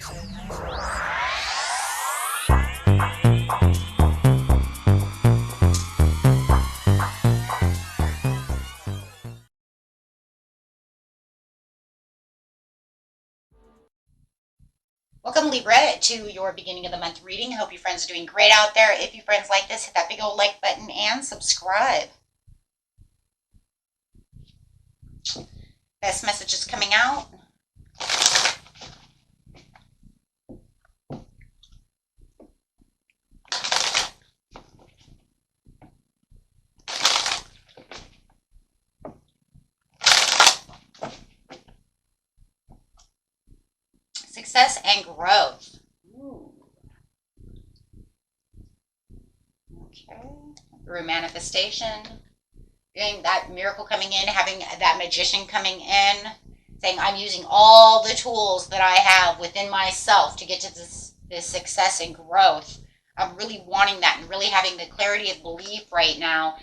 Welcome, Libra, to your beginning of the month reading. Hope you friends are doing great out there. If you friends like this, hit that big old like button and subscribe. Best message is coming out. Success and growth. Ooh. Okay. Through manifestation. Getting that miracle coming in, having that magician coming in, saying I'm using all the tools that I have within myself to get to this success and growth. I'm really wanting that and really having the clarity of belief right now.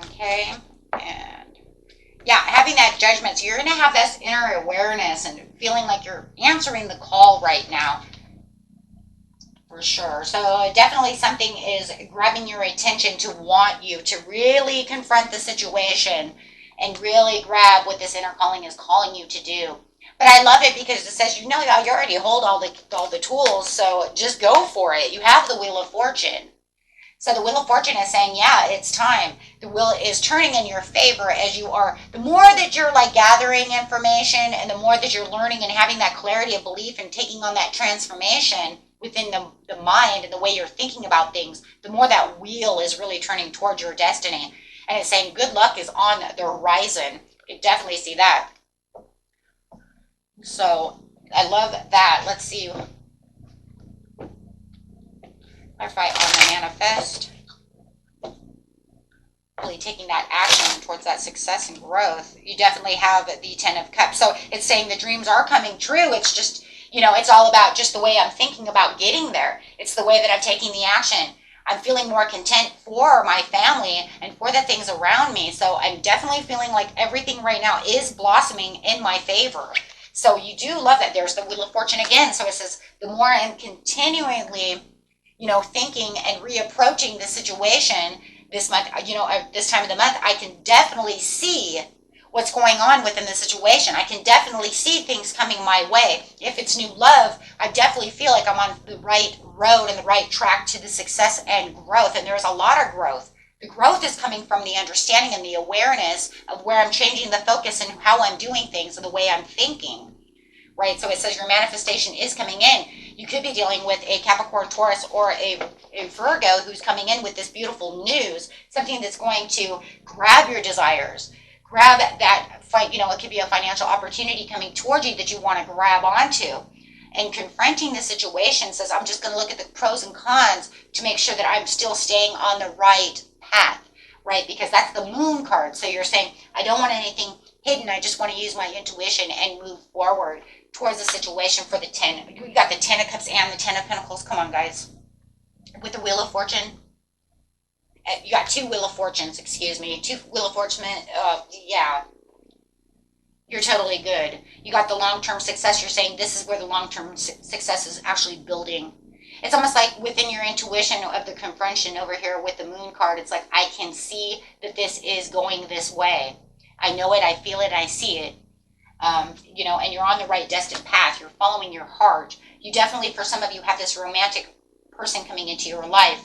Okay. And yeah, having that judgment. So you're going to have this inner awareness and feeling like you're answering the call right now. For sure. So definitely something is grabbing your attention to want you to really confront the situation and really grab what this inner calling is calling you to do. But I love it because it says, you already hold all the tools, so just go for it. You have the Wheel of Fortune. So the Wheel of Fortune is saying, yeah, it's time. The wheel is turning in your favor as you are. The more that you're like gathering information and the more that you're learning and having that clarity of belief and taking on that transformation within the mind and the way you're thinking about things, the more that wheel is really turning towards your destiny. And it's saying good luck is on the horizon. You can definitely see that. So I love that. Let's see. Clarify on the manifest. Really taking that action towards that success and growth. You definitely have the 10 of Cups. So it's saying the dreams are coming true. It's just, it's all about just the way I'm thinking about getting there. It's the way that I'm taking the action. I'm feeling more content for my family and for the things around me. So I'm definitely feeling like everything right now is blossoming in my favor. So you do love that. There's the Wheel of Fortune again. So it says the more I'm continually thinking and reapproaching the situation this month, this time of the month, I can definitely see what's going on within the situation. I can definitely see things coming my way. If it's new love, I definitely feel like I'm on the right road and the right track to the success and growth. And there's a lot of growth. The growth is coming from the understanding and the awareness of where I'm changing the focus and how I'm doing things and the way I'm thinking. Right? So it says your manifestation is coming in. You could be dealing with a Capricorn, Taurus, or a Virgo who's coming in with this beautiful news, something that's going to grab your desires, grab that fight. It could be a financial opportunity coming towards you that you want to grab onto. And confronting the situation says, I'm just going to look at the pros and cons to make sure that I'm still staying on the right path, right? Because that's the Moon card. So you're saying, I don't want anything hidden. I just want to use my intuition and move forward towards the situation for the 10. We got the 10 of Cups and the 10 of Pentacles. Come on, guys. With the Wheel of Fortune. You got two Wheel of Fortunes, excuse me. Two Wheel of Fortune. Yeah. You're totally good. You got the long-term success. You're saying this is where the long-term success is actually building. It's almost like within your intuition of the confrontation over here with the Moon card, it's like I can see that this is going this way. I know it, I feel it, I see it. And you're on the right destined path. You're following your heart. You definitely, for some of you, have this romantic person coming into your life,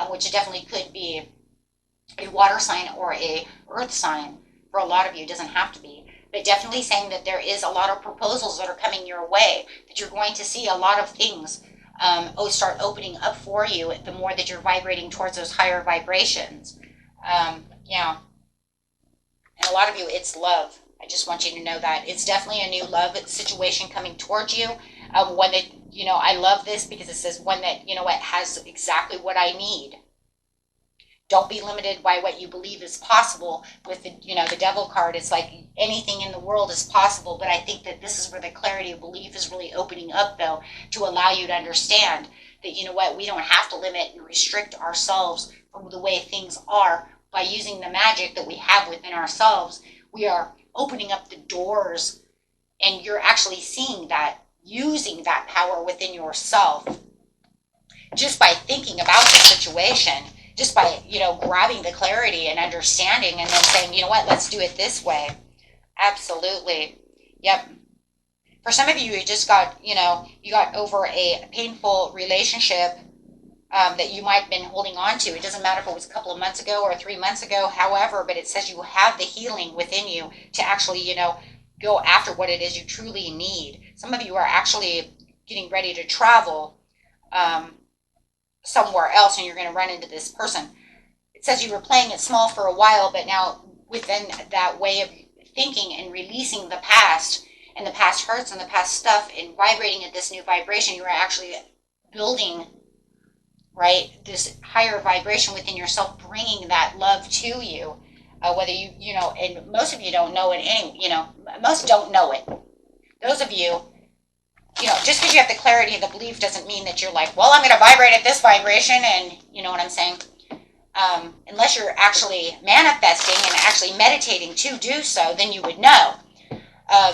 which definitely could be a water sign or a earth sign. For a lot of you, it doesn't have to be. But definitely saying that there is a lot of proposals that are coming your way, that you're going to see a lot of things start opening up for you the more that you're vibrating towards those higher vibrations. Yeah. And a lot of you, it's love. I just want you to know that it's definitely a new love situation coming towards you. One that, I love this because it says one that, it has exactly what I need. Don't be limited by what you believe is possible. With the Devil card, it's like anything in the world is possible. But I think that this is where the clarity of belief is really opening up, though, to allow you to understand that, we don't have to limit and restrict ourselves from the way things are. By using the magic that we have within ourselves, we are opening up the doors and you're actually seeing that, using that power within yourself just by thinking about the situation, just by, grabbing the clarity and understanding and then saying, you know what, let's do it this way. Absolutely. Yep. For some of you, you just got, you got over a painful relationship that you might have been holding on to. It doesn't matter if it was a couple of months ago or 3 months ago, however, but it says you have the healing within you to actually, go after what it is you truly need. Some of you are actually getting ready to travel somewhere else, and you're going to run into this person. It says you were playing it small for a while, but now within that way of thinking and releasing the past and the past hurts and the past stuff and vibrating at this new vibration, you are actually building, right, this higher vibration within yourself, bringing that love to you. Whether and most of you don't know it most don't know it. Those of you, just because you have the clarity and the belief doesn't mean that you're like, well, I'm going to vibrate at this vibration, and you know what I'm saying? Unless you're actually manifesting and actually meditating to do so, then you would know.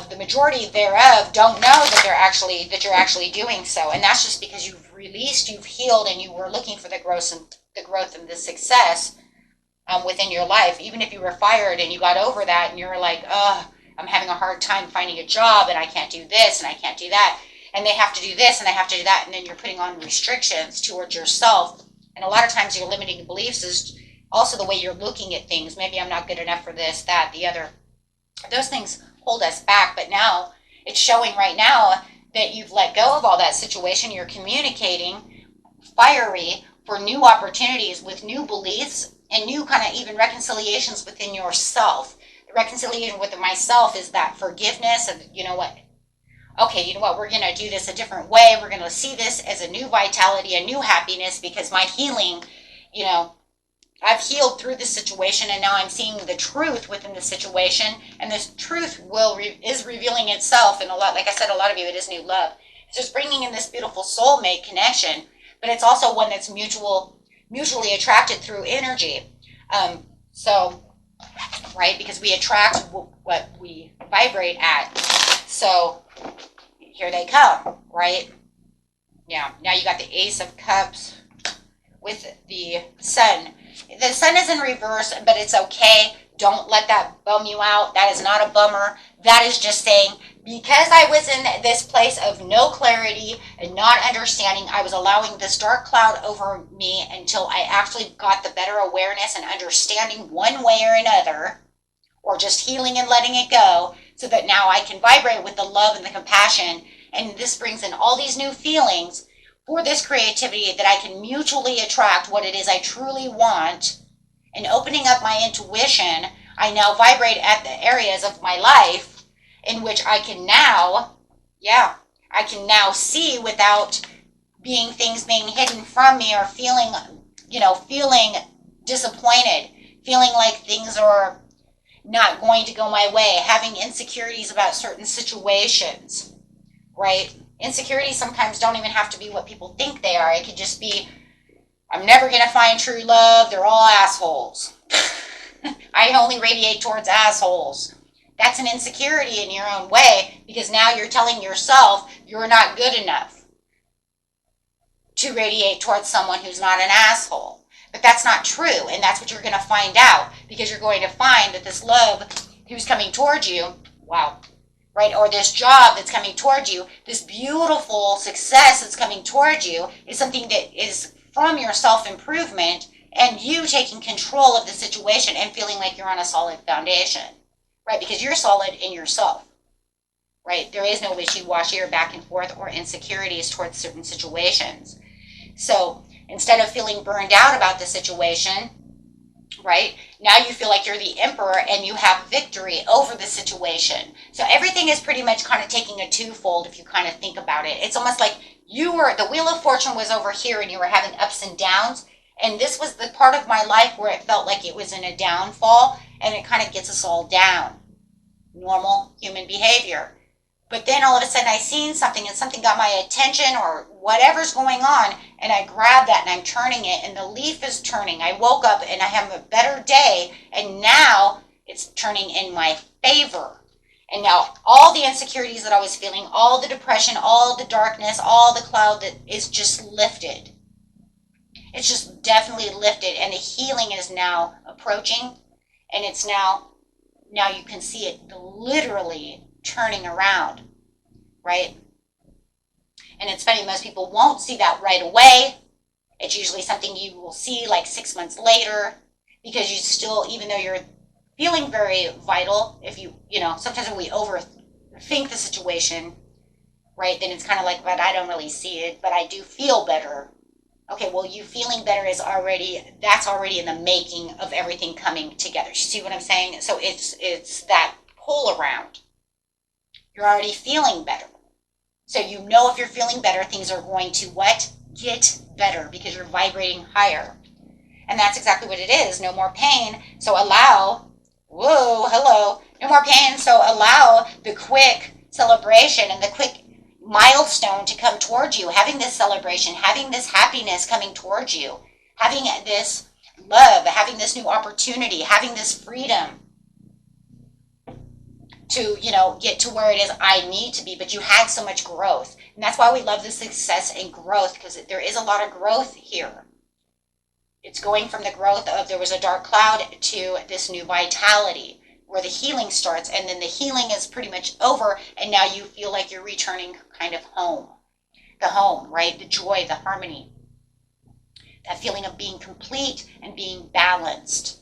The majority thereof don't know that you're actually doing so, and that's just because you've released, you've healed, and you were looking for the growth and the success within your life. Even if you were fired and you got over that, and you're like, I'm having a hard time finding a job, and I can't do this and I can't do that, and they have to do this and they have to do that, and then you're putting on restrictions towards yourself. And a lot of times your limiting beliefs is also the way you're looking at things. Maybe I'm not good enough for this, that, the other. Those things hold us back, but now it's showing right now that you've let go of all that situation. You're communicating fiery for new opportunities with new beliefs and new kind of even reconciliations within yourself. The reconciliation with myself is that forgiveness of, we're going to do this a different way. We're going to see this as a new vitality, a new happiness, because my healing, I've healed through this situation, and now I'm seeing the truth within the situation, and this truth is revealing itself. And like I said, a lot of you, it is new love. It's just bringing in this beautiful soulmate connection, but it's also one that's mutually attracted through energy. Right, because we attract what we vibrate at. So here they come, right? Yeah. Now you got the Ace of Cups with the Sun. The Sun is in reverse, but it's okay. Don't let that bum you out. That is not a bummer. That is just saying, because I was in this place of no clarity and not understanding, I was allowing this dark cloud over me until I actually got the better awareness and understanding one way or another, or just healing and letting it go, so that now I can vibrate with the love and the compassion. And this brings in all these new feelings for this creativity, that I can mutually attract what it is I truly want. And opening up my intuition, I now vibrate at the areas of my life in which I can now see without things being hidden from me, or feeling disappointed, feeling like things are not going to go my way, having insecurities about certain situations, right? Insecurities sometimes don't even have to be what people think they are. It could just be, I'm never going to find true love. They're all assholes. I only radiate towards assholes. That's an insecurity in your own way, because now you're telling yourself you're not good enough to radiate towards someone who's not an asshole. But that's not true, and that's what you're going to find out, because you're going to find that this love who's coming towards you, wow, right, or this job that's coming towards you, this beautiful success that's coming towards you, is something that is from your self-improvement and you taking control of the situation and feeling like you're on a solid foundation, right? Because you're solid in yourself, right? There is no wishy-washy or back and forth or insecurities towards certain situations. So instead of feeling burned out about the situation, right, now you feel like you're the emperor and you have victory over the situation. So everything is pretty much kind of taking a twofold if you kind of think about it. It's almost like the Wheel of Fortune was over here and you were having ups and downs. And this was the part of my life where it felt like it was in a downfall, and it kind of gets us all down. Normal human behavior. But then all of a sudden I seen something, and something got my attention, or whatever's going on, and I grab that and I'm turning it, and the leaf is turning. I woke up and I have a better day, and now it's turning in my favor. And now all the insecurities that I was feeling, all the depression, all the darkness, all the cloud that is just lifted. It's just definitely lifted, and the healing is now approaching, and it's now you can see it literally turning around, right? And it's funny, most people won't see that right away. It's usually something you will see like 6 months later, because you still, even though you're feeling very vital, if you know, sometimes when we overthink the situation, right, then it's kind of like, but I don't really see it, but I do feel better. Okay, well, you feeling better is that's already in the making of everything coming together. You see what I'm saying? So it's that pull around. You're already feeling better. So you know if you're feeling better, things are going to what? Get better, because you're vibrating higher. And that's exactly what it is. No more pain. So allow, whoa, hello, no more pain. So allow the quick celebration and the quick milestone to come towards you, having this celebration, having this happiness coming towards you, having this love, having this new opportunity, having this freedom to, you know, get to where it is I need to be. But you had so much growth, and that's why we love the success and growth, because there is a lot of growth here. It's going from the growth of there was a dark cloud to this new vitality, where the healing starts, and then the healing is pretty much over, and now you feel like you're returning kind of home. The home, right? The joy, the harmony. That feeling of being complete and being balanced.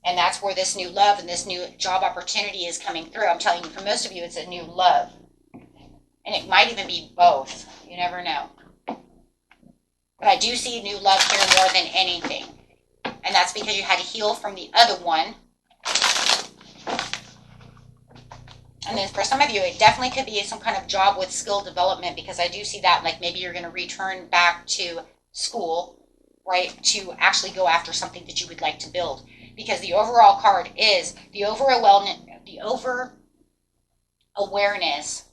And that's where this new love and this new job opportunity is coming through. I'm telling you, for most of you, it's a new love. And it might even be both. You never know. But I do see new love here more than anything. And that's because you had to heal from the other one. And then for some of you, it definitely could be some kind of job with skill development, because I do see that, like maybe you're going to return back to school, right, to actually go after something that you would like to build. Because the overall card is the over-awareness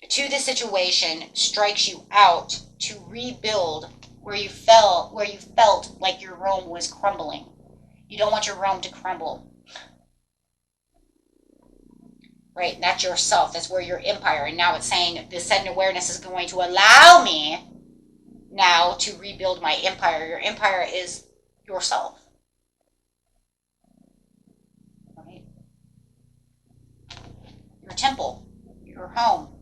to the situation strikes you out to rebuild where you felt like your Rome was crumbling. You don't want your Rome to crumble. Right, and that's yourself. That's where your empire. And now it's saying this sudden awareness is going to allow me now to rebuild my empire. Your empire is yourself. Right? Your temple, your home,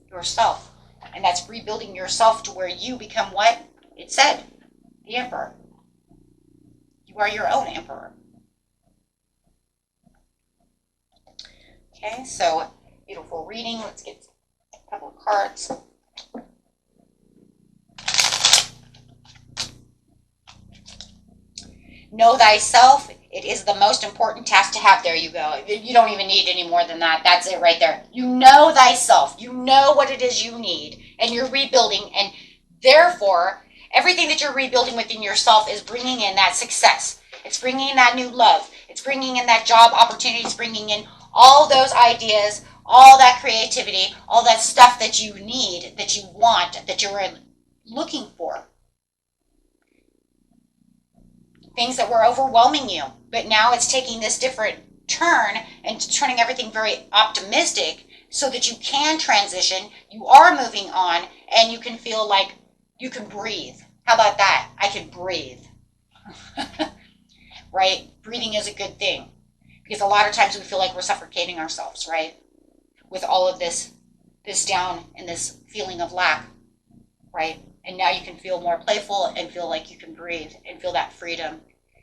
yourself. And that's rebuilding yourself to where you become what? It said, the emperor. You are your own emperor. Okay, so beautiful reading. Let's get a couple of cards. Know thyself. It is the most important task to have. There you go. You don't even need any more than that. That's it right there. You know thyself. You know what it is you need. And you're rebuilding. And therefore, everything that you're rebuilding within yourself is bringing in that success. It's bringing in that new love. It's bringing in that job opportunity. It's bringing in all those ideas, all that creativity, all that stuff that you need, that you want, that you're looking for. Things that were overwhelming you. But now it's taking this different turn and turning everything very optimistic so that you can transition, you are moving on, and you can feel like you can breathe. How about that? I can breathe. Right? Breathing is a good thing. Because a lot of times we feel like we're suffocating ourselves, right? With all of this down and this feeling of lack, right? And now you can feel more playful and feel like you can breathe and feel that freedom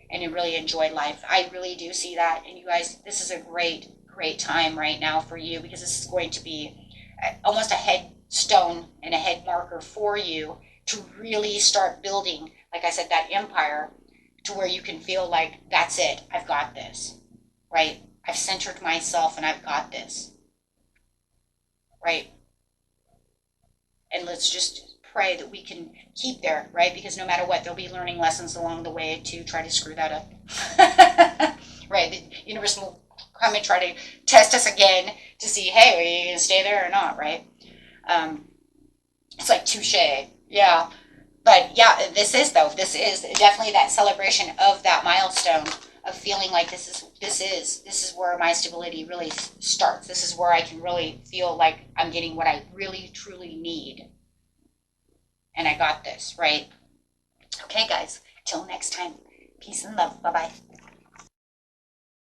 and really enjoy life. I really do see that. And you guys, this is a great, great time right now for you, because this is going to be almost a headstone and a head marker for you to really start building, like I said, that empire to where you can feel like, that's it, I've got this. Right? I've centered myself and I've got this. Right? And let's just pray that we can keep there, right? Because no matter what, there'll be learning lessons along the way to try to screw that up. Right? The universe will come and try to test us again to see, hey, are you going to stay there or not, right? It's like touche. Yeah. But yeah, this is definitely that celebration of that milestone of feeling like this is where my stability really starts. This is where I can really feel like I'm getting what I really truly need. And I got this, right? Okay, guys, till next time. Peace and love. Bye-bye.